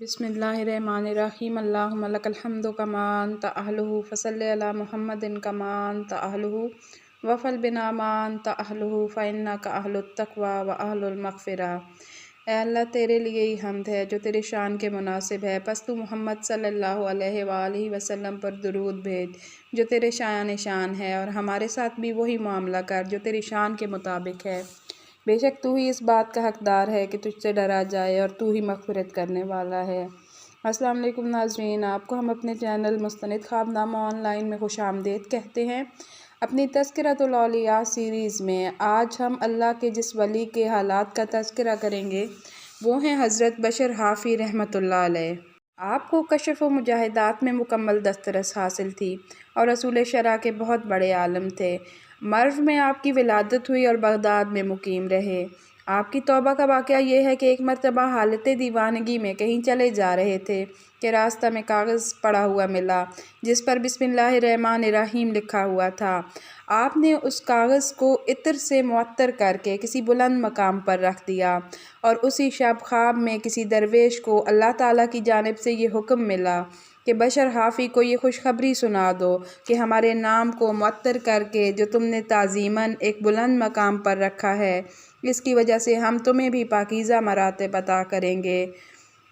بسم اللہ الرحمن الرحیم اللہم لک الحمد کما انت اہلہ فصلی علی محمد کما انت اہلہ وفل بنا ما انت اہلہ فانک اہل التقوی و اہل المغفرہ۔ اے اللہ تیرے لیے ہی حمد ہے جو تیرے شان کے مناسب ہے، پس تو محمد صلی اللہ علیہ وآلہ وسلم پر درود بھیج جو تیرے شان ہے، اور ہمارے ساتھ بھی وہی معاملہ کر جو تیری شان کے مطابق ہے۔ بے شک تو ہی اس بات کا حقدار ہے کہ تجھ سے ڈرا جائے اور تو ہی مغفرت کرنے والا ہے۔ السلام علیکم ناظرین، آپ کو ہم اپنے چینل مستند خوابنامہ آن لائن میں خوش آمدید کہتے ہیں۔ اپنی تذکرۃ الاولیاء سیریز میں آج ہم اللہ کے جس ولی کے حالات کا تذکرہ کریں گے وہ ہیں حضرت بشر حافی رحمۃ اللہ علیہ۔ آپ کو کشف و مجاہدات میں مکمل دسترس حاصل تھی اور اصول شرع کے بہت بڑے عالم تھے۔ مرو میں آپ کی ولادت ہوئی اور بغداد میں مقیم رہے۔ آپ کی توبہ کا واقعہ یہ ہے کہ ایک مرتبہ حالت دیوانگی میں کہیں چلے جا رہے تھے کہ راستہ میں کاغذ پڑا ہوا ملا جس پر بسم اللہ الرحمن الرحیم لکھا ہوا تھا۔ آپ نے اس کاغذ کو عطر سے معطر کر کے کسی بلند مقام پر رکھ دیا، اور اسی شب خواب میں کسی درویش کو اللہ تعالیٰ کی جانب سے یہ حکم ملا کہ بشر حافی کو یہ خوشخبری سنا دو کہ ہمارے نام کو معطر کر کے جو تم نے تعظیماً ایک بلند مقام پر رکھا ہے، اس کی وجہ سے ہم تمہیں بھی پاکیزہ مراتب عطا کریں گے۔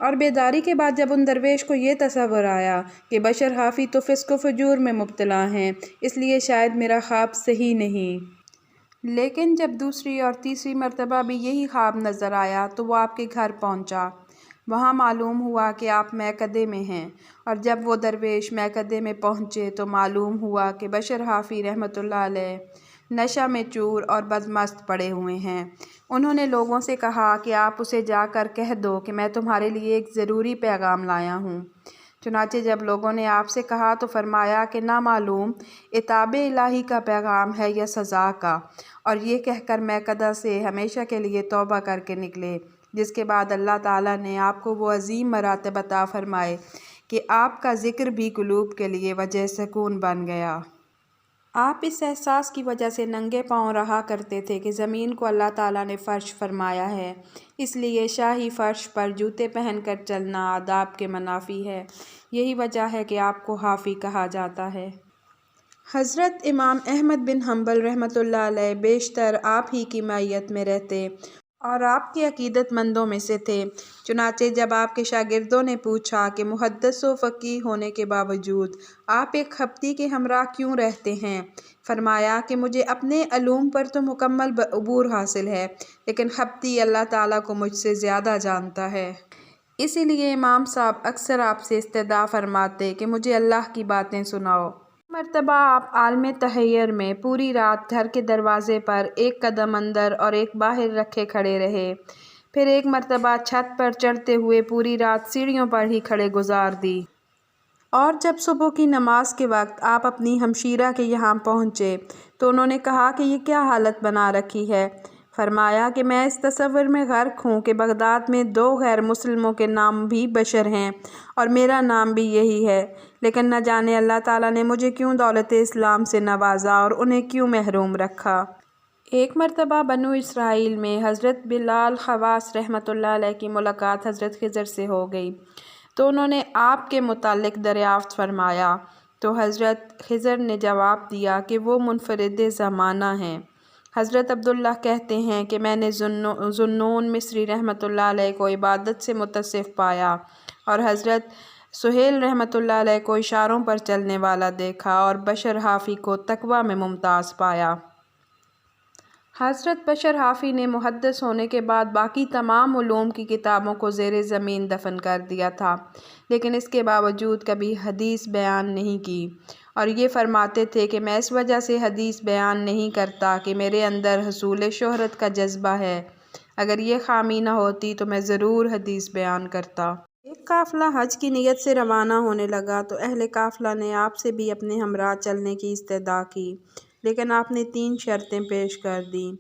اور بیداری کے بعد جب ان درویش کو یہ تصور آیا کہ بشر حافی تو فسق و فجور میں مبتلا ہیں، اس لیے شاید میرا خواب صحیح نہیں۔ لیکن جب دوسری اور تیسری مرتبہ بھی یہی خواب نظر آیا تو وہ آپ کے گھر پہنچا۔ وہاں معلوم ہوا کہ آپ میکدے میں ہیں، اور جب وہ درویش میکدے میں پہنچے تو معلوم ہوا کہ بشر حافی رحمۃ اللہ علیہ نشہ میں چور اور بدمست پڑے ہوئے ہیں۔ انہوں نے لوگوں سے کہا کہ آپ اسے جا کر کہہ دو کہ میں تمہارے لیے ایک ضروری پیغام لایا ہوں۔ چنانچہ جب لوگوں نے آپ سے کہا تو فرمایا کہ نامعلوم عتاب الہی کا پیغام ہے یا سزا کا، اور یہ کہہ کر میکدہ سے ہمیشہ کے لیے توبہ کر کے نکلے، جس کے بعد اللہ تعالیٰ نے آپ کو وہ عظیم مراتب عطا فرمائے کہ آپ کا ذکر بھی قلوب کے لیے وجہ سکون بن گیا۔ آپ اس احساس کی وجہ سے ننگے پاؤں رہا کرتے تھے کہ زمین کو اللہ تعالیٰ نے فرش فرمایا ہے، اس لیے شاہی فرش پر جوتے پہن کر چلنا آداب کے منافی ہے۔ یہی وجہ ہے کہ آپ کو حافی کہا جاتا ہے۔ حضرت امام احمد بن حنبل رحمۃ اللہ علیہ بیشتر آپ ہی کی معیت میں رہتے اور آپ کے عقیدت مندوں میں سے تھے۔ چنانچہ جب آپ کے شاگردوں نے پوچھا کہ محدث و فقیہ ہونے کے باوجود آپ ایک خبتی کے ہمراہ کیوں رہتے ہیں، فرمایا کہ مجھے اپنے علوم پر تو مکمل عبور حاصل ہے، لیکن خبتی اللہ تعالیٰ کو مجھ سے زیادہ جانتا ہے۔ اسی لیے امام صاحب اکثر آپ سے استدعا فرماتے کہ مجھے اللہ کی باتیں سناؤ۔ مرتبہ آپ عالم تحیر میں پوری رات گھر کے دروازے پر ایک قدم اندر اور ایک باہر رکھے کھڑے رہے، پھر ایک مرتبہ چھت پر چڑھتے ہوئے پوری رات سیڑھیوں پر ہی کھڑے گزار دی، اور جب صبح کی نماز کے وقت آپ اپنی ہمشیرہ کے یہاں پہنچے تو انہوں نے کہا کہ یہ کیا حالت بنا رکھی ہے؟ فرمایا کہ میں اس تصور میں غرق ہوں کہ بغداد میں 2 غیر مسلموں کے نام بھی بشر ہیں اور میرا نام بھی یہی ہے، لیکن نہ جانے اللہ تعالیٰ نے مجھے کیوں دولت اسلام سے نوازا اور انہیں کیوں محروم رکھا۔ ایک مرتبہ بنو اسرائیل میں حضرت بلال خواص رحمۃ اللہ علیہ کی ملاقات حضرت خضر سے ہو گئی تو انہوں نے آپ کے متعلق دریافت فرمایا تو حضرت خضر نے جواب دیا کہ وہ منفرد زمانہ ہیں۔ حضرت عبداللہ کہتے ہیں کہ میں نے ذوالنون مصری رحمۃ اللہ علیہ کو عبادت سے متصف پایا، اور حضرت سہیل رحمۃ اللہ علیہ کو اشاروں پر چلنے والا دیکھا، اور بشر حافی کو تقویٰ میں ممتاز پایا۔ حضرت بشر حافی نے محدث ہونے کے بعد باقی تمام علوم کی کتابوں کو زیر زمین دفن کر دیا تھا، لیکن اس کے باوجود کبھی حدیث بیان نہیں کی، اور یہ فرماتے تھے کہ میں اس وجہ سے حدیث بیان نہیں کرتا کہ میرے اندر حصول شہرت کا جذبہ ہے، اگر یہ خامی نہ ہوتی تو میں ضرور حدیث بیان کرتا۔ ایک قافلہ حج کی نیت سے روانہ ہونے لگا تو اہل قافلہ نے آپ سے بھی اپنے ہمراہ چلنے کی استدعا کی، لیکن آپ نے 3 شرطیں پیش کر دیں۔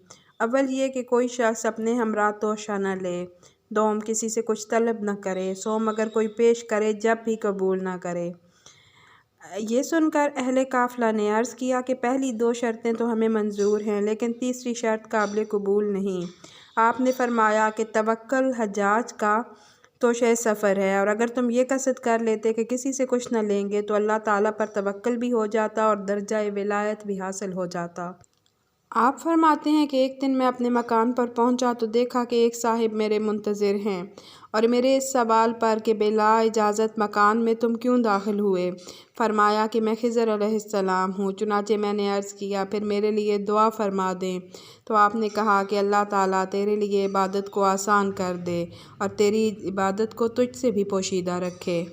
اول یہ کہ کوئی شخص اپنے ہمراہ توشہ نہ لے، دوم کسی سے کچھ طلب نہ کرے، سوم اگر کوئی پیش کرے جب بھی قبول نہ کرے۔ یہ سن کر اہل قافلہ نے عرض کیا کہ پہلی 2 شرطیں تو ہمیں منظور ہیں، لیکن تیسری شرط قابل قبول نہیں۔ آپ نے فرمایا کہ توکل حجاج کا تو شے سفر ہے، اور اگر تم یہ قصد کر لیتے کہ کسی سے کچھ نہ لیں گے تو اللہ تعالیٰ پر توکل بھی ہو جاتا اور درجہ ولایت بھی حاصل ہو جاتا۔ آپ فرماتے ہیں کہ ایک دن میں اپنے مکان پر پہنچا تو دیکھا کہ ایک صاحب میرے منتظر ہیں، اور میرے اس سوال پر کہ بلا اجازت مکان میں تم کیوں داخل ہوئے؟ فرمایا کہ میں خضر علیہ السلام ہوں۔ چنانچہ میں نے عرض کیا پھر میرے لیے دعا فرما دیں، تو آپ نے کہا کہ اللہ تعالیٰ تیرے لیے عبادت کو آسان کر دے اور تیری عبادت کو تجھ سے بھی پوشیدہ رکھے۔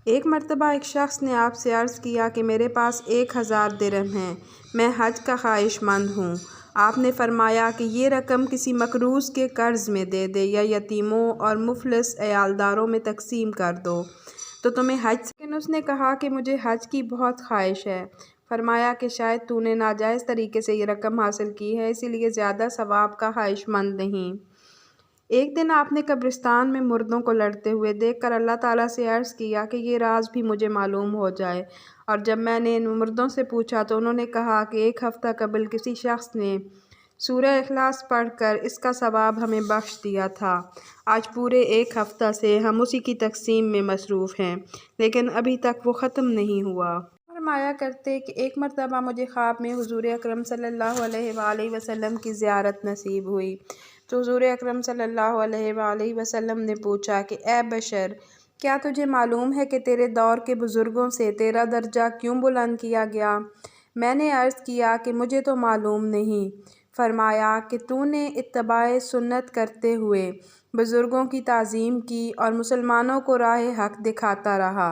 ایک مرتبہ ایک شخص نے آپ سے عرض کیا کہ میرے پاس 1000 درہم ہیں، میں حج کا خواہش مند ہوں۔ آپ نے فرمایا کہ یہ رقم کسی مقروض کے قرض میں دے دے یا یتیموں اور مفلس عیالداروں میں تقسیم کر دو تو تمہیں حج سے۔ لیکن اس نے کہا کہ مجھے حج کی بہت خواہش ہے۔ فرمایا کہ شاید تو نے ناجائز طریقے سے یہ رقم حاصل کی ہے، اسی لیے زیادہ ثواب کا خواہش مند نہیں۔ ایک دن آپ نے قبرستان میں مردوں کو لڑتے ہوئے دیکھ کر اللہ تعالیٰ سے عرض کیا کہ یہ راز بھی مجھے معلوم ہو جائے، اور جب میں نے ان مردوں سے پوچھا تو انہوں نے کہا کہ ایک ہفتہ قبل کسی شخص نے سورہ اخلاص پڑھ کر اس کا ثواب ہمیں بخش دیا تھا۔ آج پورے 1 ہفتہ سے ہم اسی کی تقسیم میں مصروف ہیں، لیکن ابھی تک وہ ختم نہیں ہوا۔ فرمایا کرتے کہ ایک مرتبہ مجھے خواب میں حضور اکرم صلی اللہ علیہ وآلہ وسلم کی زیارت نصیب ہوئی، تو حضور اکرم صلی اللہ علیہ وآلہ وسلم نے پوچھا کہ اے بشر، کیا تجھے معلوم ہے کہ تیرے دور کے بزرگوں سے تیرا درجہ کیوں بلند کیا گیا؟ میں نے عرض کیا کہ مجھے تو معلوم نہیں۔ فرمایا کہ تو نے اتباع سنت کرتے ہوئے بزرگوں کی تعظیم کی اور مسلمانوں کو راہ حق دکھاتا رہا،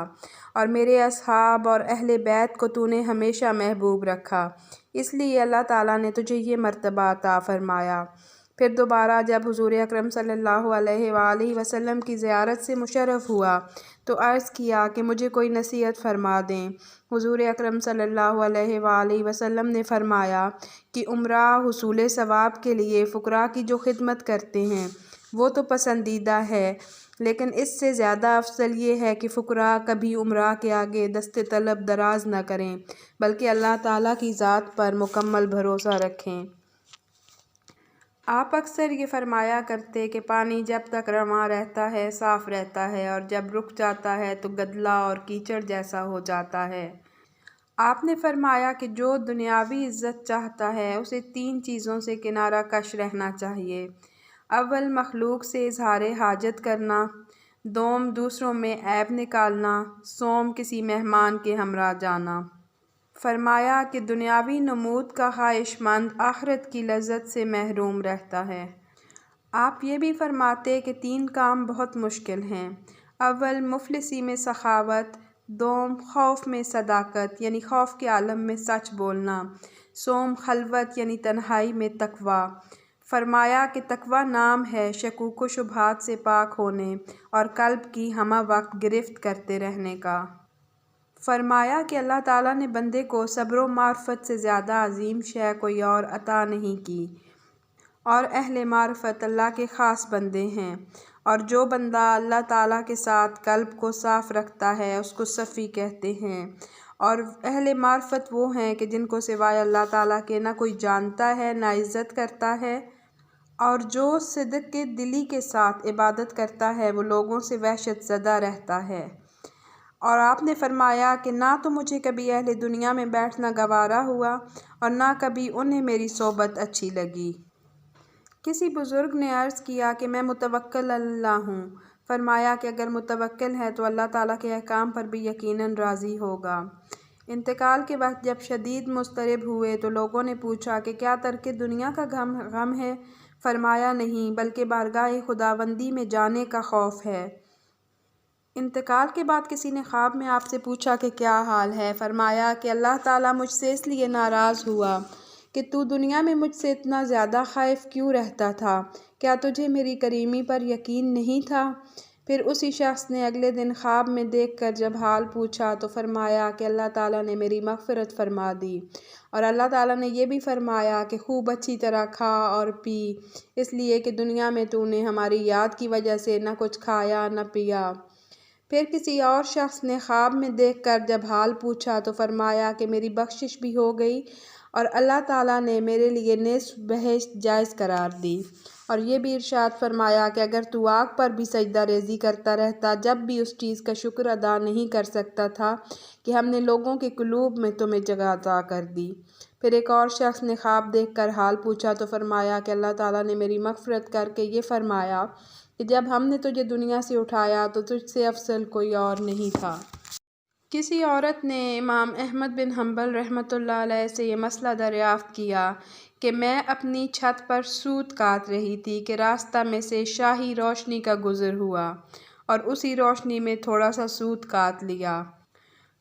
اور میرے اصحاب اور اہل بیت کو تو نے ہمیشہ محبوب رکھا، اس لیے اللہ تعالیٰ نے تجھے یہ مرتبہ عطا فرمایا۔ پھر دوبارہ جب حضور اکرم صلی اللہ علیہ وآلہ وسلم کی زیارت سے مشرف ہوا تو عرض کیا کہ مجھے کوئی نصیحت فرما دیں۔ حضور اکرم صلی اللہ علیہ وآلہ وسلم نے فرمایا کہ عمرہ حصول ثواب کے لیے فقراء کی جو خدمت کرتے ہیں وہ تو پسندیدہ ہے، لیکن اس سے زیادہ افضل یہ ہے کہ فقراء کبھی عمرہ کے آگے دست طلب دراز نہ کریں بلکہ اللہ تعالیٰ کی ذات پر مکمل بھروسہ رکھیں۔ آپ اکثر یہ فرمایا کرتے کہ پانی جب تک رواں رہتا ہے صاف رہتا ہے، اور جب رک جاتا ہے تو گدلا اور کیچڑ جیسا ہو جاتا ہے۔ آپ نے فرمایا کہ جو دنیاوی عزت چاہتا ہے اسے 3 چیزوں سے کنارہ کش رہنا چاہیے۔ اول مخلوق سے اظہار حاجت کرنا، دوم دوسروں میں عیب نکالنا، سوم کسی مہمان کے ہمراہ جانا۔ فرمایا کہ دنیاوی نمود کا خواہش مند آخرت کی لذت سے محروم رہتا ہے۔ آپ یہ بھی فرماتے کہ 3 کام بہت مشکل ہیں۔ اول مفلسی میں سخاوت، دوم خوف میں صداقت یعنی خوف کے عالم میں سچ بولنا، سوم خلوت یعنی تنہائی میں تقویٰ۔ فرمایا کہ تقویٰ نام ہے شکوک و شبہات سے پاک ہونے اور قلب کی ہمہ وقت گرفت کرتے رہنے کا۔ فرمایا کہ اللہ تعالیٰ نے بندے کو صبر و معرفت سے زیادہ عظیم شے کوئی اور عطا نہیں کی، اور اہل معرفت اللہ کے خاص بندے ہیں، اور جو بندہ اللہ تعالیٰ کے ساتھ قلب کو صاف رکھتا ہے اس کو صفی کہتے ہیں، اور اہل معرفت وہ ہیں کہ جن کو سوائے اللہ تعالیٰ کے نہ کوئی جانتا ہے نہ عزت کرتا ہے، اور جو صدق کے دلی کے ساتھ عبادت کرتا ہے وہ لوگوں سے وحشت زدہ رہتا ہے۔ اور آپ نے فرمایا کہ نہ تو مجھے کبھی اہل دنیا میں بیٹھنا گوارا ہوا اور نہ کبھی انہیں میری صحبت اچھی لگی۔ کسی بزرگ نے عرض کیا کہ میں متوکل اللہ ہوں۔ فرمایا کہ اگر متوکل ہے تو اللہ تعالیٰ کے احکام پر بھی یقیناً راضی ہوگا۔ انتقال کے وقت جب شدید مضطرب ہوئے تو لوگوں نے پوچھا کہ کیا ترک دنیا کا غم ہے؟ فرمایا نہیں، بلکہ بارگاہ خداوندی میں جانے کا خوف ہے۔ انتقال کے بعد کسی نے خواب میں آپ سے پوچھا کہ کیا حال ہے؟ فرمایا کہ اللہ تعالیٰ مجھ سے اس لیے ناراض ہوا کہ تو دنیا میں مجھ سے اتنا زیادہ خائف کیوں رہتا تھا؟ کیا تجھے میری کریمی پر یقین نہیں تھا؟ پھر اسی شخص نے اگلے دن خواب میں دیکھ کر جب حال پوچھا تو فرمایا کہ اللہ تعالیٰ نے میری مغفرت فرما دی، اور اللہ تعالیٰ نے یہ بھی فرمایا کہ خوب اچھی طرح کھا اور پی، اس لیے کہ دنیا میں تو نے ہماری یاد کی وجہ سے نہ کچھ کھایا نہ پیا۔ پھر کسی اور شخص نے خواب میں دیکھ کر جب حال پوچھا تو فرمایا کہ میری بخشش بھی ہو گئی، اور اللہ تعالیٰ نے میرے لیے نصف بہشت جائز قرار دی۔ اور یہ بھی ارشاد فرمایا کہ اگر تو آگ پر بھی سجدہ ریزی کرتا رہتا جب بھی اس چیز کا شکر ادا نہیں کر سکتا تھا کہ ہم نے لوگوں کے قلوب میں تمہیں جگہ عطا کر دی۔ پھر ایک اور شخص نے خواب دیکھ کر حال پوچھا تو فرمایا کہ اللہ تعالیٰ نے میری مغفرت کر کے یہ فرمایا کہ جب ہم نے تجھے دنیا سے اٹھایا تو تجھ سے افضل کوئی اور نہیں تھا۔ کسی عورت نے امام احمد بن حنبل رحمۃ اللہ علیہ سے یہ مسئلہ دریافت کیا کہ میں اپنی چھت پر سوت کاٹ رہی تھی کہ راستہ میں سے شاہی روشنی کا گزر ہوا اور اسی روشنی میں تھوڑا سا سوت کاٹ لیا۔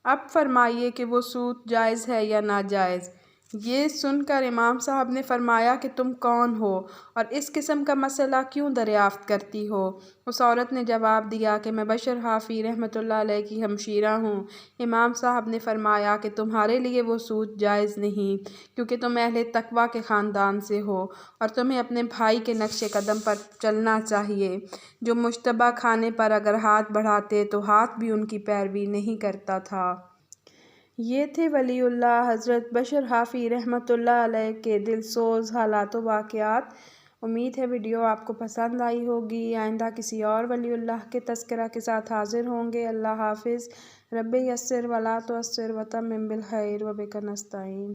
اب فرمائیے کہ وہ سوت جائز ہے یا ناجائز؟ یہ سن کر امام صاحب نے فرمایا کہ تم کون ہو اور اس قسم کا مسئلہ کیوں دریافت کرتی ہو؟ اس عورت نے جواب دیا کہ میں بشر حافی رحمۃ اللہ علیہ کی ہمشیرہ ہوں۔ امام صاحب نے فرمایا کہ تمہارے لیے وہ سوت جائز نہیں کیونکہ تم اہل تقویٰ کے خاندان سے ہو اور تمہیں اپنے بھائی کے نقش قدم پر چلنا چاہیے جو مشتبہ کھانے پر اگر ہاتھ بڑھاتے تو ہاتھ بھی ان کی پیروی نہیں کرتا تھا۔ یہ تھے ولی اللہ حضرت بشر حافی رحمۃ اللہ علیہ کے دل سوز حالات و واقعات۔ امید ہے ویڈیو آپ کو پسند آئی ہوگی۔ آئندہ کسی اور ولی اللہ کے تذکرہ کے ساتھ حاضر ہوں گے۔ اللہ حافظ۔ رب یسر ولا تعسر وتمم بالخیر وبک نستعین۔